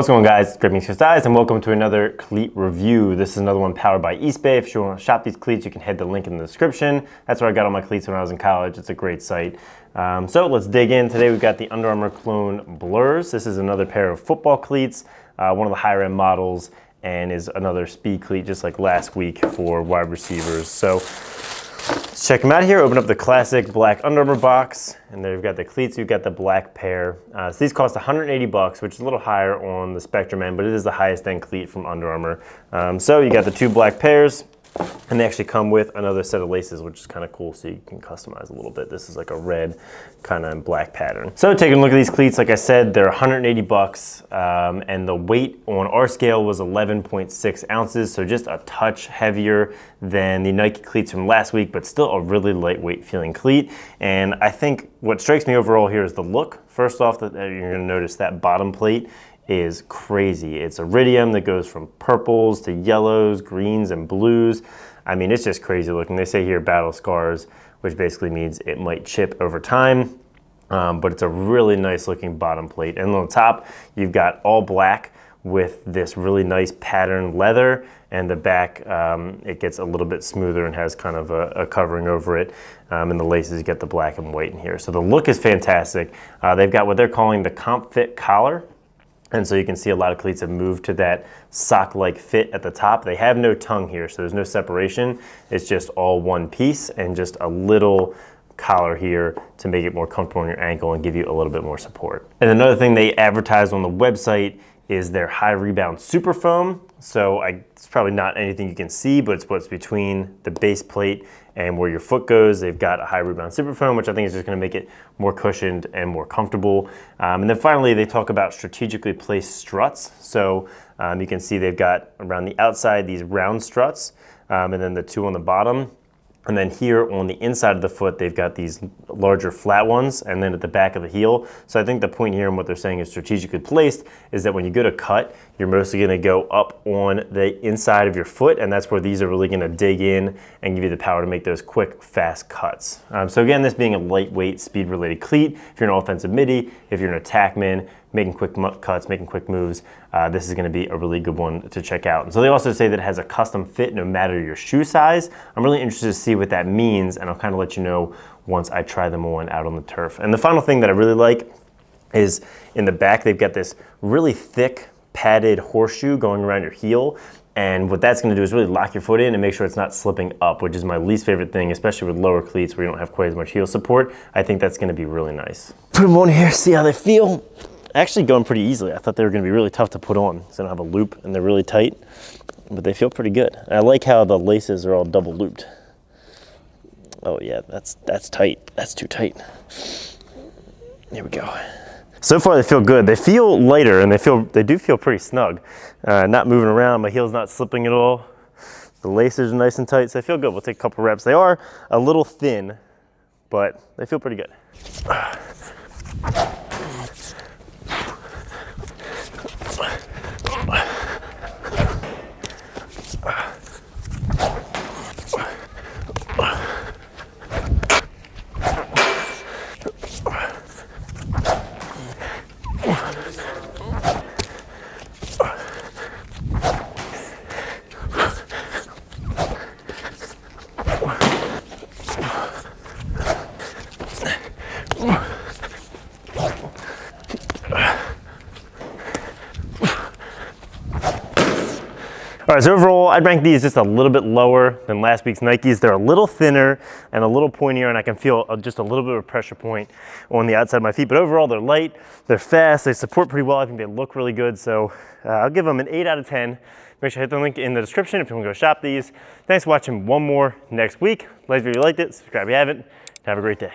What's going on, guys? Greg and welcome to another cleat review. This is another one powered by EastBay. If you want to shop these cleats, you can head the link in the description. That's where I got all my cleats when I was in college. It's a great site. So let's dig in. Today we've got the Under Armour Clone Blurs. This is another pair of football cleats, one of the higher end models, and is another speed cleat just like last week for wide receivers. So let's check them out here. Open up the classic black Under Armour box, and there you've got the cleats, you've got the black pair. So these cost 180 bucks, which is a little higher on the spectrum end, but it is the highest end cleat from Under Armour. So you got the two black pairs, and they actually come with another set of laces, which is kind of cool, so you can customize a little bit. This is like a red kind of black pattern. So taking a look at these cleats, like I said, they're 180 bucks, and the weight on our scale was 11.6 ounces, so just a touch heavier than the Nike cleats from last week, but still a really lightweight feeling cleat. And I think what strikes me overall here is the look. First off, that you're gonna notice that bottom plate is crazy. It's iridium that goes from purples to yellows, greens, and blues. I mean, it's just crazy looking. They say here battle scars, which basically means it might chip over time, but it's a really nice looking bottom plate. And on the top, you've got all black with this really nice pattern leather, and the back, it gets a little bit smoother and has kind of a covering over it. And the laces, you get the black and white in here. So the look is fantastic. They've got what they're calling the Comp Fit collar. And so you can see a lot of cleats have moved to that sock-like fit at the top. They have no tongue here, so there's no separation. It's just all one piece and just a little collar here to make it more comfortable on your ankle and give you a little bit more support. And another thing they advertise on the website is their high rebound super foam. So it's probably not anything you can see, but it's what's between the base plate and where your foot goes. They've got a high rebound super foam, which I think is just gonna make it more cushioned and more comfortable. And then finally, they talk about strategically placed struts. So you can see they've got around the outside these round struts, and then the two on the bottom. And then here on the inside of the foot, they've got these larger flat ones, and then at the back of the heel. So I think the point here and what they're saying is strategically placed is that when you go to cut, you're mostly gonna go up on the inside of your foot, and that's where these are really gonna dig in and give you the power to make those quick, fast cuts. So again, this being a lightweight, speed-related cleat, if you're an offensive midi, if you're an attackman, making quick cuts, making quick moves, this is gonna be a really good one to check out. And so they also say that it has a custom fit no matter your shoe size. I'm really interested to see what that means, and I'll kind of let you know once I try them on out on the turf. And the final thing that I really like is in the back, they've got this really thick padded horseshoe going around your heel. And what that's gonna do is really lock your foot in and make sure it's not slipping up, which is my least favorite thing, especially with lower cleats where you don't have quite as much heel support. I think that's gonna be really nice. Put them on here, see how they feel. Actually going pretty easily. I thought they were gonna be really tough to put on. So they don't have a loop and they're really tight, but they feel pretty good. And I like how the laces are all double looped. Oh yeah, that's tight. That's too tight. Here we go. So far they feel good. They feel lighter and they do feel pretty snug. Not moving around, my heel's not slipping at all. The laces are nice and tight, so they feel good. We'll take a couple reps. They are a little thin, but they feel pretty good. All right, so overall, I'd rank these just a little bit lower than last week's Nikes. They're a little thinner and a little pointier, and I can feel just a little bit of a pressure point on the outside of my feet. But overall, they're light, they're fast, they support pretty well. I think they look really good. So I'll give them an 8 out of 10. Make sure to hit the link in the description if you want to go shop these. Thanks for watching. One more next week. Like if you liked it, subscribe if you haven't. Have a great day.